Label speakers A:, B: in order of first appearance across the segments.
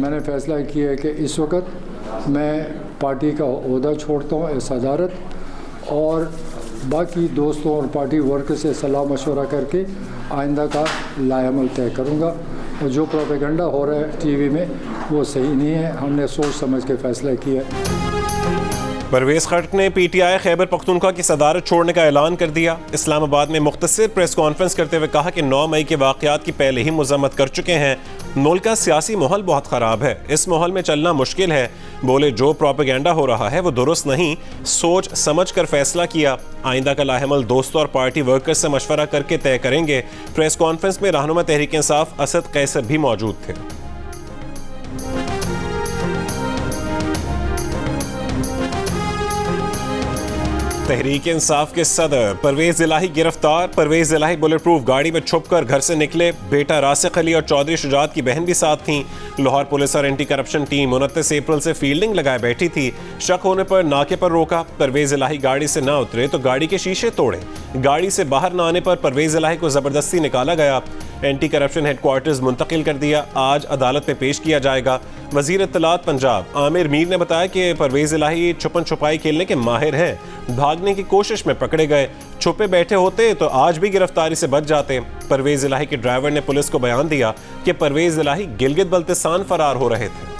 A: मैंने फ़ैसला किया है कि इस वक्त मैं पार्टी का ओहदा छोड़ता हूँ सदारत, और बाकी दोस्तों और पार्टी वर्कर से सलाह मशवरा करके आइंदा का लाएअमल तय करूँगा। और जो प्रोपेगेंडा हो रहा है टीवी में वो सही नहीं है, हमने सोच समझ के फ़ैसला किया है।
B: परवेज़ खटक ने पीटीआई खैबर पख्तूनख्वा की सदारत छोड़ने का ऐलान कर दिया। इस्लामाबाद में मुख्तसर प्रेस कॉन्फ्रेंस करते हुए कहा कि 9 मई के वाक़यात की पहले ही मज़म्मत कर चुके हैं। मुल्क का सियासी माहौल बहुत ख़राब है, इस माहौल में चलना मुश्किल है। बोले जो प्रोपेगेंडा हो रहा है वो दुरुस्त नहीं, सोच समझ कर फैसला किया। आइंदा का लाहेमल दोस्तों और पार्टी वर्कर्स से मशवरा करके तय करेंगे। प्रेस कॉन्फ्रेंस में रहनुमा तहरीक इंसाफ असद कैसर भी मौजूद थे। तहरीक इंसाफ के सदर परवेज़ इलाही गिरफ्तार। परवेज़ इलाही बुलेट प्रूफ गाड़ी में छुपकर घर से निकले। बेटा रासिक अली और चौधरी शुजात की बहन भी साथ थीं। लाहौर पुलिस और एंटी करप्शन टीम 29 अप्रैल से फील्डिंग लगाए बैठी थी। शक होने पर नाके पर रोका। परवेज़ इलाही गाड़ी से ना उतरे तो गाड़ी के शीशे तोड़े। गाड़ी से बाहर न आने पर परवेज़ इलाही को जबरदस्ती निकाला गया। एंटी करप्शन हेडक्वार्टर्स मुंतकिल कर दिया। आज अदालत में पेश किया जाएगा। वज़ीर इत्तलात पंजाब आमिर मीर ने बताया कि परवेज़ इलाही छुपन छुपाई खेलने के माहिर हैं। भागने की कोशिश में पकड़े गए। छुपे बैठे होते तो आज भी गिरफ्तारी से बच जाते। परवेज़ इलाही के ड्राइवर ने पुलिस को बयान दिया कि परवेज़ इलाही गिलगित बल्तिस्तान फरार हो रहे थे।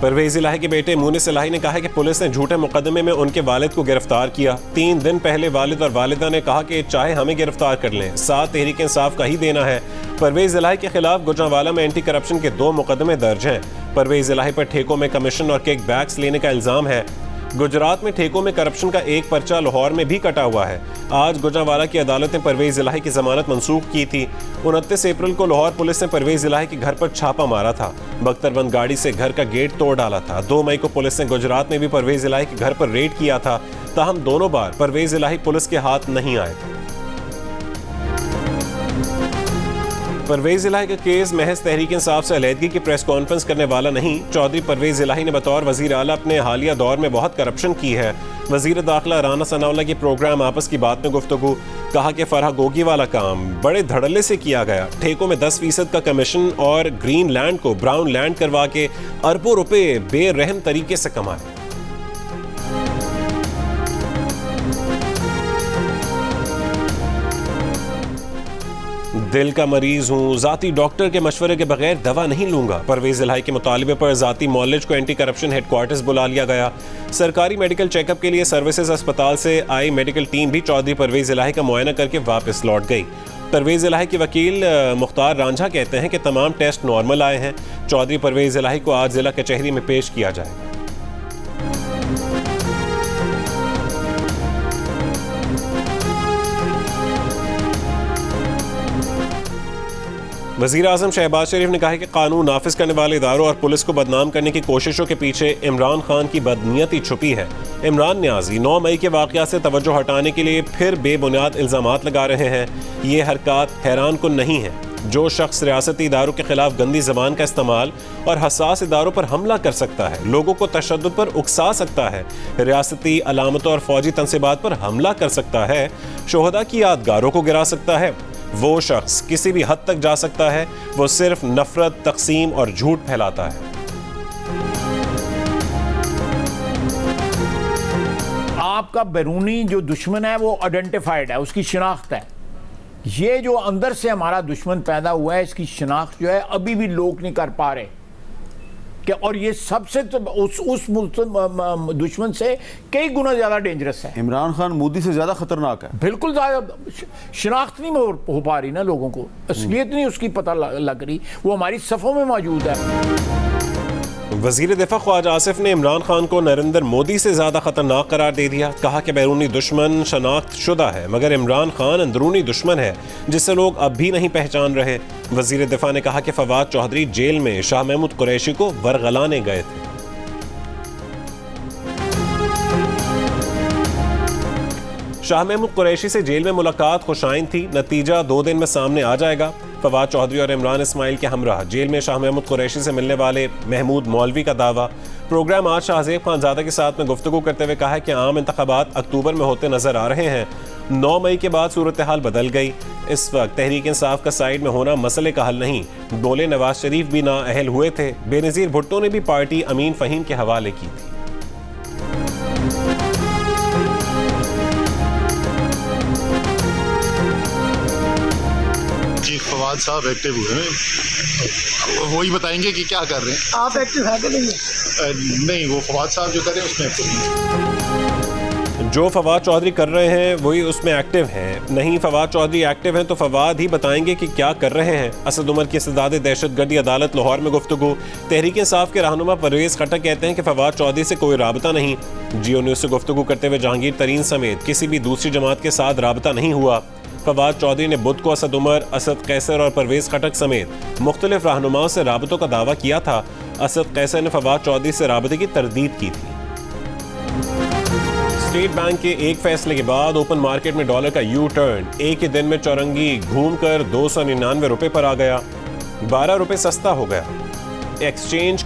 B: परवेज़ इलाही के बेटे मुनिस इलाही ने कहा कि पुलिस ने झूठे मुकदमे में उनके वालिद को गिरफ्तार किया। 3 दिन पहले वालिद और वालिदा ने कहा कि चाहे हमें गिरफ्तार कर लें, साथ तहरीक इंसाफ का ही देना है। परवेज़ इलाही के खिलाफ गुजरांवाला में एंटी करप्शन के 2 मुकदमे दर्ज हैं। परवेज़ इलाही पर ठेकों में कमीशन और किक बैक्स लेने का इल्ज़ाम है। गुजरात में ठेकों में करप्शन का एक पर्चा लाहौर में भी कटा हुआ है। आज गुजरांवाला की अदालत ने परवेज़ इलाही की जमानत मंसूख की थी। 29 अप्रैल को लाहौर पुलिस ने परवेज़ इलाही के घर पर छापा मारा था। बख्तरबंद गाड़ी से घर का गेट तोड़ डाला था। 2 मई को पुलिस ने गुजरात में भी परवेज़ इलाही के घर पर रेड किया था। ताहम दोनों बार परवेज़ इलाही पुलिस के हाथ नहीं आए थे। परवेज़ इलाही का केस महज तहरीक इंसाफ से अलहदगी की प्रेस कॉन्फ्रेंस करने वाला नहीं। चौधरी परवेज़ इलाही ने बतौर वज़ीर आला अपने हालिया दौर में बहुत करप्शन की है। वज़ीर दाखिला राना सनाउल्लाह की प्रोग्राम आपस की बात में गुफ्तगू। कहा कि फरहा गोगी वाला काम बड़े धड़ल्ले से किया गया। ठेकों में 10% का कमीशन और ग्रीन लैंड को ब्राउन लैंड करवा के अरबों रुपए बेरहम तरीके से कमाए। दिल का मरीज हूँ, ज़ाती डॉक्टर के मशवरे के बगैर दवा नहीं लूंगा। परवेज़ इलाही के मुतालिबे पर ज़ाती मौलज को एंटी करप्शन हेडक्वार्टर्स बुला लिया गया। सरकारी मेडिकल चेकअप के लिए सर्विसेज अस्पताल से आई मेडिकल टीम भी चौधरी परवेज़ इलाही का मुआयना करके वापस लौट गई। परवेज़ इलाही के वकील मुख्तार रांझा कहते हैं कि तमाम टेस्ट नॉर्मल आए हैं। चौधरी परवेज़ इलाही को आज जिला कचहरी में पेश किया जाएगा। वज़ीर आज़म शहबाज शरीफ ने कहा है कि कानून नाफिज करने वाले इदारों और पुलिस को बदनाम करने की कोशिशों के पीछे इमरान खान की बदनीयती छुपी है। इमरान न्याजी 9 मई के वाक़यात से तवज्जो हटाने के लिए फिर बेबुनियाद इल्ज़ामात लगा रहे हैं। ये हरकत हैरान कुन नहीं है। जो शख्स रियासती इदारों के खिलाफ गंदी ज़बान का इस्तेमाल और हसास इदारों पर हमला कर सकता है, लोगों को तशद्दुद पर उकसा सकता है, रियासती अलामतों और फौजी तनसीबात पर हमला कर सकता है, शोहदा की यादगारों को गिरा सकता है, वो शख्स किसी भी हद तक जा सकता है। वो सिर्फ नफरत, तकसीम और झूठ फैलाता है।
C: आपका बैरूनी जो दुश्मन है वो आइडेंटिफाइड है, उसकी शिनाख्त है। ये जो अंदर से हमारा दुश्मन पैदा हुआ है, इसकी शिनाख्त जो है अभी भी लोग नहीं कर पा रहे कि, और ये सबसे उस दुश्मन से कई गुना ज्यादा डेंजरस है।
D: इमरान खान मोदी से ज्यादा खतरनाक है।
C: बिल्कुल शिनाख्त नहीं हो पा रही ना लोगों को, असलियत नहीं उसकी पता लग रही, वो हमारी सफ़ों में मौजूद है।
B: वज़ीर दिफा ख्वाजा आसिफ ने इमरान खान को नरेंद्र मोदी से ज़्यादा ख़तरनाक करार दे दिया। कहा कि बैरूनी दुश्मन शनाख्त शुदा है मगर इमरान खान अंदरूनी दुश्मन है जिसे लोग अब भी नहीं पहचान रहे। वज़ीर दिफा ने कहा कि फवाद चौधरी जेल में शाह महमूद कुरैशी को वरगलाने गए थे। शाह महमूद कुरैशी से जेल में मुलाकात खुशाइन थी। नतीजा 2 दिन में सामने आ जाएगा। फवाद चौधरी और इमरान इस्माइल के हमराह जेल में शाह महमूद कुरैशी से मिलने वाले महमूद मौलवी का दावा। प्रोग्राम आज शाहजेब खानजादा के साथ में गुफ्तगू करते हुए कहा कि आम इंतखाबात अक्टूबर में होते नजर आ रहे हैं। 9 मई के बाद सूरत हाल बदल गई। इस वक्त तहरीक इंसाफ का साइड में होना मसले का हल नहीं। बोले नवाज शरीफ भी नाअहल हुए थे। बेनज़ीर भुट्टो ने भी पार्टी अमीन फ़हीम के हवाले की थी।
E: फवाद साहब एक्टिव हुए हैं, वही बताएंगे कि क्या कर रहे हैं।
F: आप एक्टिव है कि नहीं है?
E: नहीं, वो फवाद साहब जो कर रहे हैं उसमें एक्टिव नहीं।
B: जो फवाद चौधरी कर रहे हैं वही उसमें एक्टिव हैं। नहीं फवाद चौधरी एक्टिव हैं तो फवाद ही बताएंगे कि क्या कर रहे हैं। असद उमर की इस्तेदाद दहशतगर्दी अदालत लाहौर में गुफ्तगू। तहरीक इंसाफ के रहनुमा परवेज खट्टक कहते हैं कि फवाद चौधरी से कोई राबता नहीं। जियो न्यूज़ से गुफ्तगू करते हुए जहांगीर तरीन समेत किसी भी दूसरी जमात के साथ राबता नहीं हुआ। फवाद चौधरी ने बुध को असद उमर, असद कैसर और परवेज खट्टक समेत मुख्तलिफ रहनुमाओं से राबतों का दावा किया था। असद कैसर ने फवाद चौधरी से राबते की तरदीद की थी। स्टेट बैंक के एक फैसले के बाद ओपन मार्केट में डॉलर का यू टर्न। एक ही दिन में चौरंगी घूमकर 299 रुपए पर आ गया, 12 रुपए सस्ता हो गया। Exchange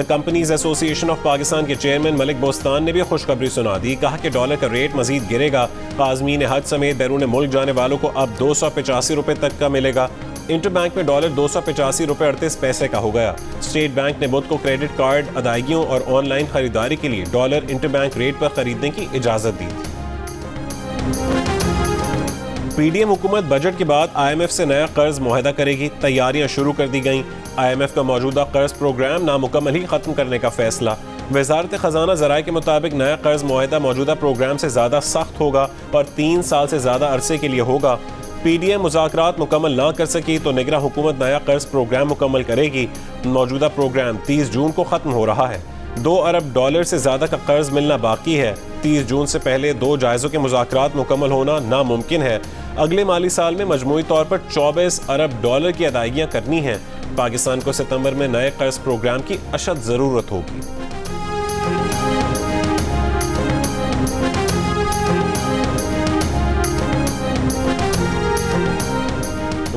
B: companies association of Pakistan के चेयरमैन मलिक बोस्तान ने भी खुशखबरी सुना दी। कहा कि डॉलर का रेट मजीद गिरेगा। आज़मीन हज समेत बैरून मुल्क जाने वालों को अब 285 रुपए तक का मिलेगा। इंटर बैंक में डॉलर 285 रुपए 38 पैसे का हो गया। स्टेट बैंक ने बुध को क्रेडिट कार्ड अदायगियों और ऑनलाइन खरीदारी के लिए डॉलर इंटर बैंक रेट पर खरीदने की इजाजत दी थी। पीडीएम हुकूमत बजट के बाद IMF से नया कर्ज मुआहदा करेगी। तैयारियां शुरू कर दी गईं। IMF का मौजूदा कर्ज प्रोग्राम नामुकम्मल ही खत्म करने का फैसला। वजारत खजाना ज़राए के मुताबिक नया कर्ज मुआहदा मौजूदा प्रोग्राम से ज़्यादा सख्त होगा और 3 साल से ज़्यादा अरसे के लिए होगा। पीडीएम मुज़ाकरात मुकम्मल ना कर सकी तो निगरां हुकूमत नया कर्ज प्रोग्राम मुकम्मल करेगी। मौजूदा प्रोग्राम 30 जून को ख़त्म हो रहा है। 2 अरब डॉलर से ज़्यादा का कर्ज मिलना बाकी है। 30 जून से पहले 2 जायज़ों के मुज़ाकरात मुकम्मल होना नामुमकिन है। अगले माली साल में मजमूई तौर पर 24 अरब डॉलर की अदायगियाँ करनी हैं। पाकिस्तान को सितंबर में नए कर्ज प्रोग्राम की अशद ज़रूरत होगी।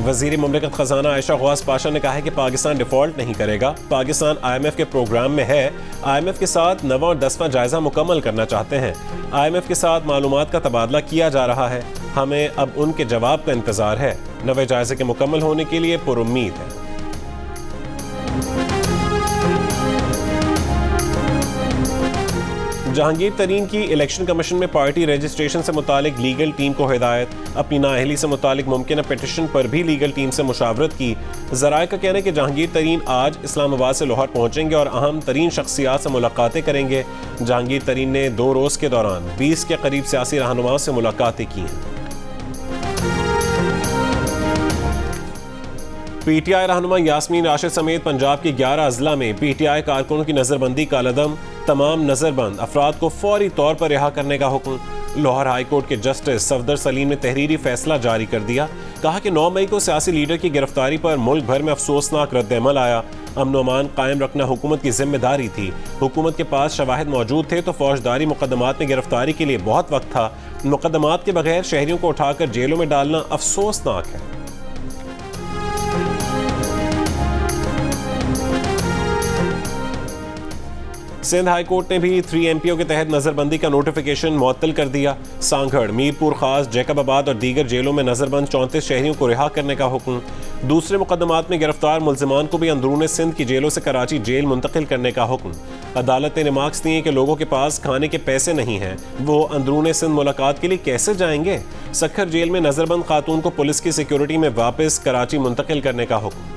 B: वज़ीर मुमलिकत खजाना आयशा गौस पाशा ने कहा है कि पाकिस्तान डिफॉल्ट नहीं करेगा। पाकिस्तान IMF के प्रोग्राम में है। IMF के साथ 9वां और 10वां जायजा मुकम्मल करना चाहते हैं। IMF के साथ मालूमात का तबादला किया जा रहा है। हमें अब उनके जवाब का इंतजार है। नवे जायजे के मुकम्मल होने के लिए पुरुम्मीद है। जहांगीर तरीन की इलेक्शन कमीशन में पार्टी रजिस्ट्रेशन से मुतालिक लीगल टीम को हिदायत। अपनी नाअहली से मुतालिक मुमकिन पिटिशन पर भी लीगल टीम से मुशावरत की। ज़राए का कहना है कि जहांगीर तरीन आज इस्लामाबाद से लाहौर पहुंचेंगे और अहम तरीन शख्सियात से मुलाकातें करेंगे। जहांगीर तरीन ने 2 रोज़ के दौरान 20 के करीब सियासी रहनुमाओं से मुलाकातें की हैं। PTI रहनुमा यास्मीन राशिद समेत पंजाब के 11 अजला में PTI कारकुनों की नज़रबंदी का अलदम। तमाम नज़रबंद अफराद को फौरी तौर पर रिहा करने का हुक्म। लाहौर हाई कोर्ट के जस्टिस सफदर सलीम ने तहरीरी फैसला जारी कर दिया। कहा कि 9 मई को सियासी लीडर की गिरफ्तारी पर मुल्क भर में अफसोसनाक रद्द-ए-अमल आया। अमन व अमान कायम रखना हुकूमत की जिम्मेदारी थी। हुकूमत के पास शवाहिद मौजूद थे तो फौजदारी मुकदमात में गिरफ्तारी के लिए बहुत वक्त था। मुकदमात के बगैर शहरियों को उठाकर जेलों में डालना अफसोसनाक है। सिंध हाई कोर्ट ने भी 3 MPO के तहत नज़रबंदी का नोटिफिकेशन मुअत्तल कर दिया। सांगड़, मीरपुर खास, जैकबाबाद और दीगर जेलों में नज़रबंद 34 शहरियों को रिहा करने का हुक्म। दूसरे मुकदमात में गिरफ्तार मुल्ज़िमान को भी अंदरून सिंध की जेलों से कराची जेल मुंतकिल करने का हुक्म। अदालत ने रिमार्क्स दिए कि लोगों के पास खाने के पैसे नहीं हैं, वो अंदरून सिंध मुलाकात के लिए कैसे जाएंगे। सखर जेल में नज़रबंद खातून को पुलिस की सिक्योरिटी में वापस कराची मुंतकिल करने का हुक्म।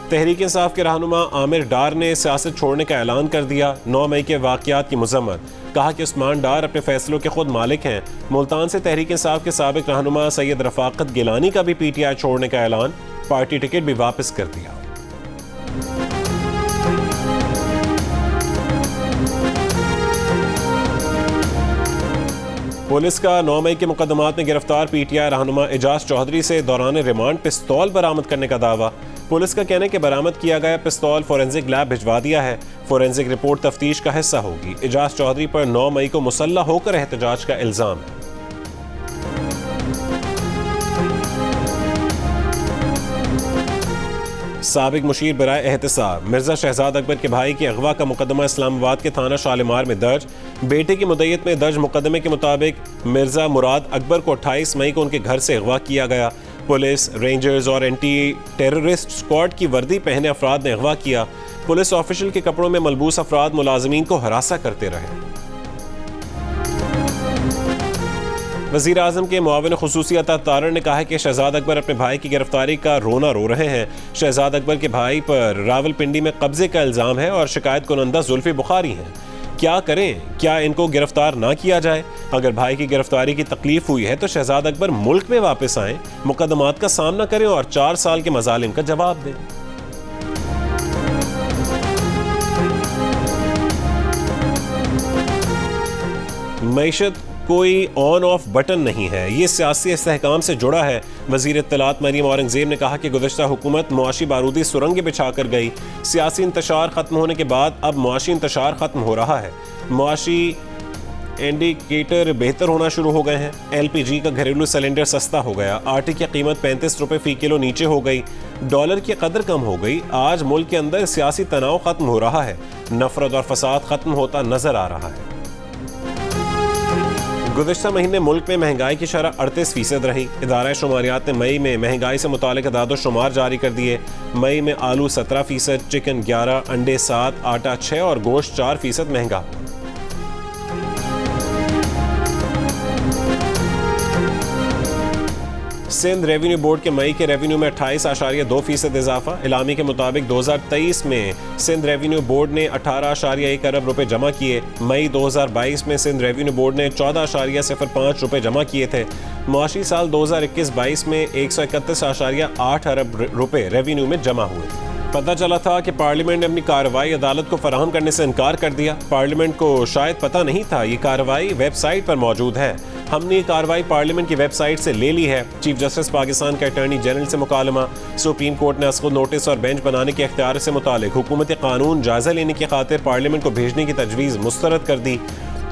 B: तहरीक इंसाफ के रहनुमा आमिर डार ने सियासत छोड़ने का ऐलान कर दिया। 9 मई के वाक़यात की मज़म्मत। कहा कि उस्मान डार अपने फैसलों के खुद मालिक हैं। मुल्तान से तहरीक इंसाफ के साबिक रहनुमा सैयद रफाकत गिलानी का भी PTI छोड़ने का ऐलान। पार्टी टिकट भी वापस कर दिया। पुलिस का 9 मई के मुकदमात में गिरफ्तार PTI रहनुमा एजाज चौधरी से दौरान रिमांड पिस्तौल बरामद करने का दावा। पुलिस का कहना है कि बरामद किया गया पिस्तौल फोरेंसिक लैब भिजवा दिया है। फोरेंसिक रिपोर्ट तफ्तीश का हिस्सा होगी। एजाज चौधरी पर 9 मई को मुसल्लह होकर एहतजाज का इल्जाम है। साबिक मुशीर बराए एहतसाब मिर्जा शहजाद अकबर के भाई के अगवा का मुकदमा इस्लामाबाद के थाना शालीमार में दर्ज। बेटे की मुद्दत में दर्ज मुकदमे के मुताबिक मिर्जा मुराद अकबर को 28 मई को उनके घर से अगवा किया गया। पुलिस, रेंजर्स और एंटी टेररिस्ट स्क्वाड की वर्दी पहने अफराद ने अगवा किया। पुलिस ऑफिशियल के कपड़ों में मलबूस अफराद मुलाजमीन को हरासा करते रहे। वज़ीर आज़म के मुआविन खुसूसी अता तारड़ ने कहा है कि शहजाद अकबर अपने भाई की गिरफ्तारी का रोना रो रहे हैं। शहजाद अकबर के भाई पर रावलपिंडी में कब्जे का इल्ज़ाम है और शिकायत कुनंदा जुल्फी बुखारी हैं। क्या करें? क्या इनको गिरफ्तार ना किया जाए? अगर भाई की गिरफ्तारी की तकलीफ हुई है तो शहजाद अकबर मुल्क में वापस आएं, मुकदमात का सामना करें और 4 साल के मजालिम का जवाब दें। मईशत कोई ऑन ऑफ बटन नहीं है, ये सियासी इस्तेहकाम से जुड़ा है। वज़ीर इत्तलात मरीम औरंगज़ेब ने कहा कि गुज़श्ता हुकूमत मुआशी बारूदी सुरंगें बिछा कर गई। सियासी इंतशार ख़त्म होने के बाद अब मुआशी इंतशार ख़त्म हो रहा है। मुआशी इंडिकेटर बेहतर होना शुरू हो गए हैं। LPG का घरेलू सिलेंडर सस्ता हो गया। आटे की कीमत 35 रुपये फ़ी किलो नीचे हो गई। डॉलर की कदर कम हो गई। आज मुल्क के अंदर सियासी तनाव ख़त्म हो रहा है। नफरत और फसाद ख़त्म होता नज़र आ रहा है। गुज़श्ता महीने मुल्क में महंगाई की शरह 38% रही। इदारा शुमारियात ने मई में महंगाई से मुतालिक अदाद शुमार जारी कर दिए। मई में आलू 17%, चिकन 11%, अंडे 7%, आटा 6% और गोश्त 4% महंगा। सिंध रेवेन्यू बोर्ड के मई के रेवेन्यू में 28.2% इजाफा। इलामी के मुताबिक 2023 में सिंध रेवेन्यू बोर्ड ने 18.1 अरब रुपए जमा किए। मई 2022 में सिंध रेवेन्यू बोर्ड ने 14.05 रुपए जमा किए थे। मुआशी साल 2021-22 में 131.8 अरब रुपए रेवेन्यू में जमा हुए। पता चला था कि पार्लियामेंट ने अपनी कार्रवाई अदालत को फराहम करने से इनकार कर दिया। पार्लियामेंट को शायद पता नहीं था ये कार्रवाई वेबसाइट पर मौजूद है। हमने ये कार्रवाई पार्लियामेंट की वेबसाइट से ले ली है। चीफ जस्टिस पाकिस्तान के अटॉर्नी जनरल से मुकालमा। सुप्रीम कोर्ट ने असको नोटिस और बेंच बनाने के इख्तियार से मुतालिक हुकूमत कानून जायजा लेने की खातिर पार्लियामेंट को भेजने की तजवीज़ मुस्तरद कर दी।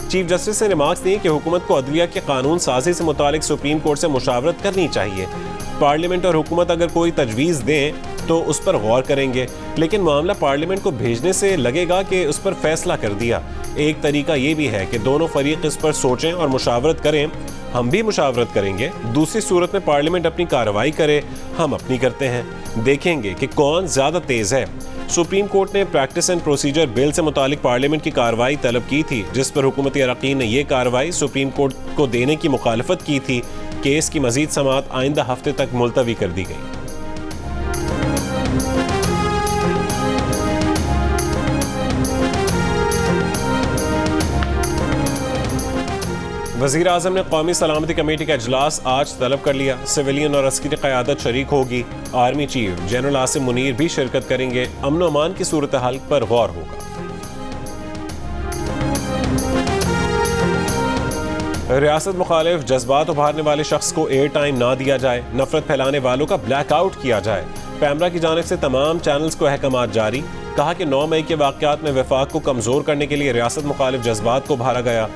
B: चीफ जस्टिस ने रिमार्क्स दिए कि हुकूमत को अदलिया के कानून साजी से मुतालिक सुप्रीम कोर्ट से मुशावरत करनी चाहिए। पार्लियामेंट और हुकूमत अगर कोई तजवीज़ दें तो उस पर गौर करेंगे, लेकिन मामला पार्लियामेंट को भेजने से लगेगा कि उस पर फैसला कर दिया। एक तरीका ये भी है कि दोनों फरीक इस पर सोचें और मुशावरत करें। हम भी मुशावरत करेंगे। दूसरी सूरत में पार्लियामेंट अपनी कार्रवाई करे, हम अपनी करते हैं। देखेंगे कि कौन ज़्यादा तेज़ है। सुप्रीम कोर्ट ने प्रैक्टिस एंड प्रोसीजर बिल से मुतालिक पार्लियामेंट की कार्रवाई तलब की थी, जिस पर हुकूमती अरकान ने यह कार्रवाई सुप्रीम कोर्ट को देने की मुखालफत की थी। केस की मजीद समाअत आइंदा हफ्ते तक मुलतवी कर दी गई। वज़ीर आज़म ने कौमी सलामती कमेटी का इजलास आज तलब कर लिया। सिविलियन और अस्करी क़यादत शरीक होगी। Army chief general Asim Munir भी शिरकत करेंगे। अमन अमान की सूरत हाल पर गौर होगा। रियासत मुखालिफ जज्बात उभारने वाले शख्स को एयर टाइम ना दिया जाए। नफरत फैलाने वालों का ब्लैक आउट किया जाए। पैमरा की जानिब से तमाम चैनल्स को अहकामात जारी। कहा कि 9 मई के वाक़यात में वफाक को कमज़ोर करने के लिए रियासत मुखालिफ जज्बात को उभारा गया।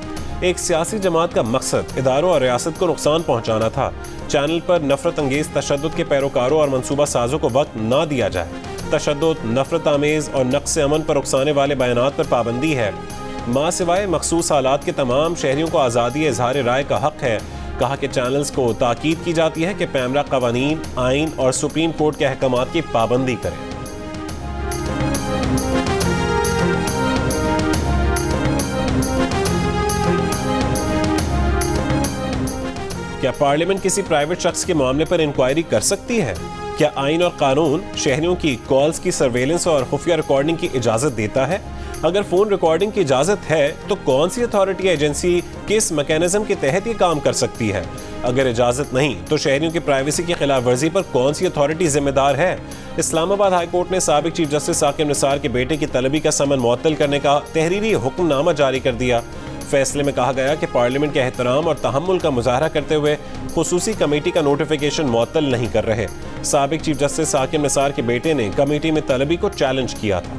B: एक सियासी जमात का मकसद इदारों और रियासत को नुकसान पहुँचाना था। चैनल पर नफरत अंगेज तशद्दुद के पैरोकारों और मनसूबा साजों को वक्त ना दिया जाए। तशद्दुद, नफरत आमेज और नक्स अमन पर उकसाने वाले बयानात पर पाबंदी है। माँ सिवाय मखसूस हालात के तमाम शहरियों को आज़ादी इजहार राय का हक है। कहा कि चैनल्स को ताकीद की जाती है कि पैमरा कवानीन, आइन और सुप्रीम कोर्ट के अहकामात की पाबंदी करें। क्या पार्लियामेंट किसी प्राइवेट शख्स के मामले पर इंक्वायरी कर सकती है? क्या आइन और कानून शहरियों की कॉल्स की सर्वेलेंस और खुफिया रिकॉर्डिंग की इजाजत देता है? अगर फोन रिकॉर्डिंग की इजाजत है तो कौन सी अथॉरिटी एजेंसी किस मैकेनिज्म के तहत ये काम कर सकती है? अगर इजाजत नहीं तो शहरियों की प्राइवेसी की खिलाफ वर्जी पर कौन सी अथॉरिटी जिम्मेदार है? इस्लामाबाद हाई कोर्ट ने साबिक चीफ जस्टिस साकिब निसार के बेटे की तलबी का समन मुअत्तल करने का तहरीरी हुक्मनामा जारी कर दिया। फैसले में कहा गया कि पार्लियामेंट के एहतराम और तहम्मुल का मुजाहरा करते हुए खुसूसी कमेटी का नोटिफिकेशन मुअत्तल नहीं कर रहे। साबिक चीफ जस्टिस साकिब निसार के बेटे ने कमेटी में तलबी को चैलेंज किया था।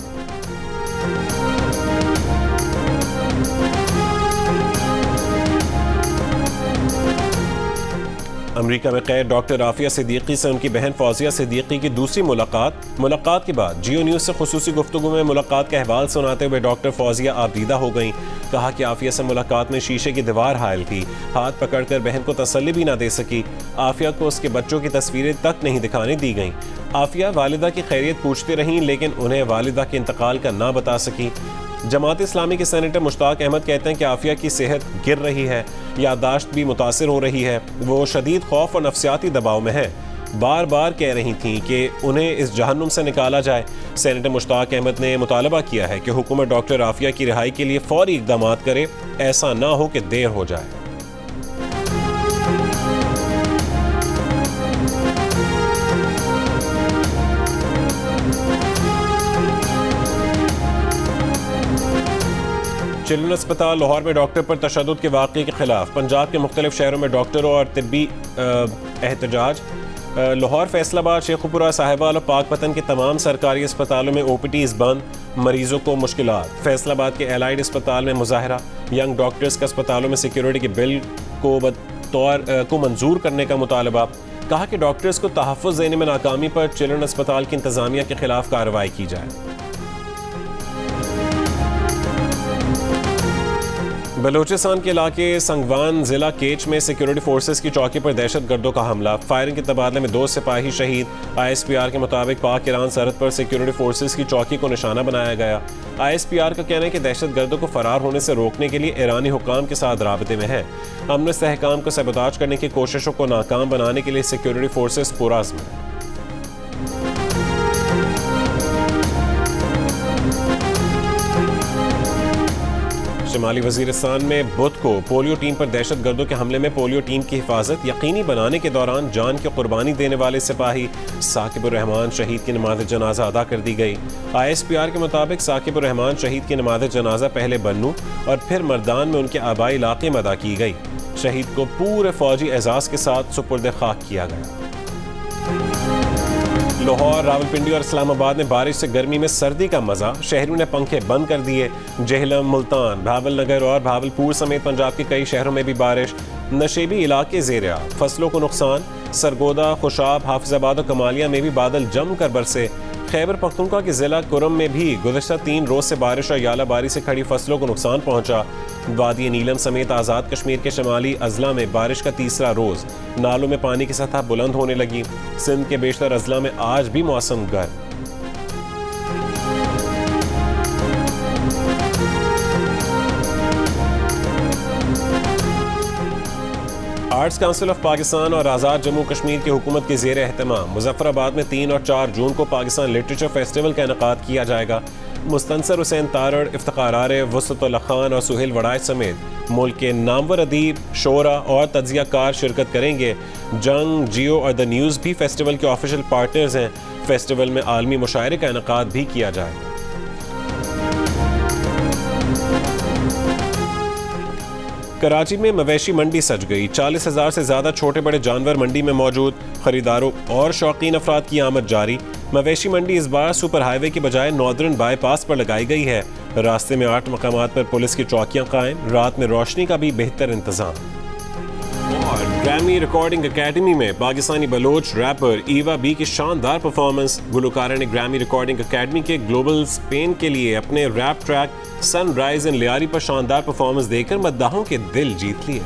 B: अमेरिका में कैद डॉक्टर आफिया सिद्दीकी से उनकी बहन फौजिया सिद्दीकी की दूसरी मुलाकात के बाद जियो न्यूज़ से खुसूसी गुफ्तगू में मुलाकात का अहवाल सुनाते हुए डॉक्टर फौजिया आबदीदा हो गईं। कहा कि आफिया से मुलाकात में शीशे की दीवार हायल थी, हाथ पकड़कर बहन को तसल्ली भी ना दे सकी। आफिया को उसके बच्चों की तस्वीरें तक नहीं दिखाने दी गईं। आफिया वालिदा की खैरियत पूछती रहीं, लेकिन उन्हें वालिदा के इंतकाल का ना बता सकी। जमात इस्लामी के सेनेटर मुश्ताक अहमद कहते हैं कि आफिया की सेहत गिर रही है, यादाश्त भी मुतासिर हो रही है, वो शदीद खौफ और नफ्सियाती दबाव में है। बार बार कह रही थीं कि उन्हें इस जहन्नुम से निकाला जाए। सेनेटर मुश्ताक अहमद ने मुतालबा किया है कि हुकूमत डॉक्टर आफिया की रिहाई के लिए फौरी इक़दाम करे, ऐसा ना हो कि देर हो जाए। चिल्ड्रन अस्पताल लाहौर में डॉक्टर पर तशद्दुद के वाक़े के खिलाफ पंजाब के मुख्तलिफ शहरों में डॉक्टरों और तिब्बी एहतजाज। लाहौर, फैसलाबाद, शेखुपुरा, साहिवाल और पाकपतन के तमाम सरकारी अस्पतालों में OPDs बंद, मरीजों को मुश्किलात। फैसलाबाद के एलाइड अस्पताल में मुजाहरा। यंग डॉक्टर्स का अस्पतालों में सिक्योरिटी के बिल को मंजूर करने का मुतालबा। कहा कि डॉक्टर्स को तहफ़्फ़ुज़ देने में नाकामी पर चिल्ड्रन अस्पताल की इंतज़ामिया के खिलाफ कार्रवाई की जाए। बलूचिस्तान के इलाके संगवान जिला केच में सिक्योरिटी फोर्सेस की चौकी पर दहशतगर्दों का हमला। फायरिंग के तबादले में 2 सिपाही शहीद। ISPR के मुताबिक पाक ईरान सरहद पर सिक्योरिटी फोर्सेस की चौकी को निशाना बनाया गया। ISPR का कहना है कि दहशतगर्दों को फरार होने से रोकने के लिए ईरानी हुक्काम के साथ राबते में है। अमन इस्तेहकाम को सबोताज करने की कोशिशों को नाकाम बनाने के लिए सिक्योरिटी फोर्सेस पुरअज़्म है। शुमाली वजीरिस्तान में बुध को पोलियो टीम पर दहशतगर्दों के हमले में पोलियो टीम की हिफाजत यकीनी बनाने के दौरान जान की कुर्बानी देने वाले सिपाही साकिबुर रहमान शहीद की नमाज जनाजा अदा कर दी गई। ISPR के मुताबिक साकिबुर रहमान शहीद की नमाज जनाजा पहले बन्नू और फिर मर्दान में उनके आबाई इलाके में अदा की गई। शहीद को पूरे फौजी एजाज के साथ सुपुर्द खाक किया गया। लाहौर, रावलपिंडी और इस्लामाबाद में बारिश से गर्मी में सर्दी का मजा। शहरों ने पंखे बंद कर दिए। जेहलम, मुल्तान, भावल नगर और भावलपुर समेत पंजाब के कई शहरों में भी बारिश। नशेबी इलाके ज़ेर आब, फसलों को नुकसान। सरगोदा, खुशाब, हाफिजाबाद और कमालिया में भी बादल जमकर बरसे। खैबर पख्तूनख्वा के ज़िला कुरम में भी गुज़श्ता 3 रोज़ से बारिश और यालाबारी से खड़ी फसलों को नुकसान पहुंचा। वादी नीलम समेत आज़ाद कश्मीर के शमाली अजला में बारिश का तीसरा रोज़। नालों में पानी की सतह बुलंद होने लगी। सिंध के बेशतर अजला में आज भी मौसम गर्म। आर्ट्स काउंसिल ऑफ पाकिस्तान और आज़ाद जम्मू कश्मीर की हुकूमत के ज़ेर एहतमाम मुजफ्फराबाद में 3 और 4 जून को पाकिस्तान लिटरेचर फेस्टिवल का इनेकाद किया जाएगा। मुस्तनसर हुसैन तारड़, इफ्तिखार आरिफ, वसअतुल्लाह खान और सुहेल वड़ाइच समेत मुल्क के नामवर अदीब, शोरा और तज्जियाकार शिरकत करेंगे। जंग, जियो और द न्यूज़ भी फेस्टिवल के ऑफिशियल पार्टनर्स हैं। फेस्टिवल में आलमी मुशायरे का इनेकाद भी किया जाएगा। कराची में मवेशी मंडी सज गई। 40,000 से ज़्यादा छोटे बड़े जानवर मंडी में मौजूद। खरीदारों और शौकीन अफराद की आमद जारी। मवेशी मंडी इस बार सुपर हाईवे की बजाय नॉर्दर्न बाईपास पर लगाई गई है। रास्ते में 8 मकामात पर पुलिस की चौकियां कायम। रात में रोशनी का भी बेहतर इंतजाम। और ग्रैमी रिकॉर्डिंग एकेडमी में पाकिस्तानी बलोच रैपर ईवा बी की शानदार परफॉर्मेंस। गुलकारा ने ग्रैमी रिकॉर्डिंग एकेडमी के ग्लोबल स्पेन के लिए अपने rap track sunrise and Lyari पर शानदार परफॉर्मेंस देकर मद्दाहों के दिल जीत लिए।